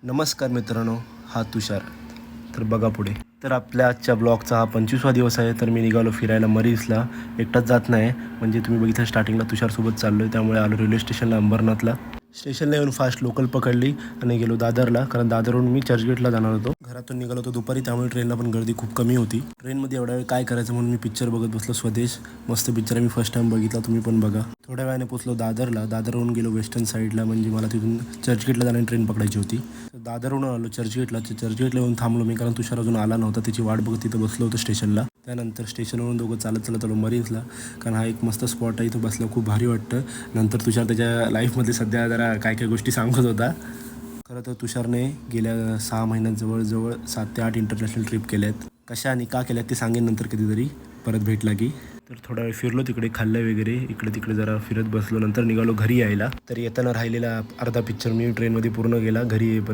नमस्कार मित्रांनो, हा तुषार. तर बघा पुढे. तर आपल्या आजच्या ब्लॉगचा हा 25वा दिवस आहे. तर मी निघालो फिरायला मरीजला. एकटाच जात नाही, म्हणजे तुम्ही बघितलं स्टार्टिंगला तुषारसोबत चाललो आहे, त्यामुळे आलो रेल्वे स्टेशनला अंबरनाथला. स्टेशनला येऊन फास्ट लोकल पकडली आणि गेलो दादरला, कारण दादरवरून मी चर्चगेटला जाणार होतो. घरातून निघालो होतो दुपारी, त्यामुळे ट्रेनला पण गर्दी खूप कमी होती. ट्रेनमध्ये एवढा वेळ काय करायचं म्हणून मी पिक्चर बघत बसलो. स्वदेश मस्त पिक्चर आहे, मी फर्स्ट टाइम बघितला, तुम्ही पण बघा. थोड्या वेळाने पोचलो दादरला. दादरवरून गेलो वेस्टर्न साईडला, म्हणजे मला तिथून चर्चगेटला जाणारी ट्रेन पकडायची होती. तर दादरवरून आलो चर्चगेटला. चर्चगेटला येऊन थांबलो मी, कारण तुषार अजून आला नव्हता. त्याची वाट बघत तिथं बसलो होतो स्टेशनला. त्यानंतर स्टेशनवरून दोघं चालत चालत आलो मरीन्सला, कारण हा एक मस्त स्पॉट आहे, इथं बसलं खूप भारी वाटतं. नंतर तुषार त्याच्या लाईफमध्ये सध्या जरा काय काय गोष्टी सांगत होता. खरं तर तुषारने गेल्या 6 महिन्यात जवळजवळ 7 ते 8 इंटरनॅशनल ट्रिप केल्यात. कशा आणि का केल्यात ते सांगेन नंतर कधीतरी परत भेटला की. तर थोडा वेळ फिरलो तिकडे, खाल्लं वगैरे, इकडे तिकडे जरा फिरत बसलो. नंतर निघालो घरी यायला. तर येताना राहिलेला अर्धा पिक्चर मी ट्रेनमध्ये पूर्ण गेला घरी येईपर्यंत.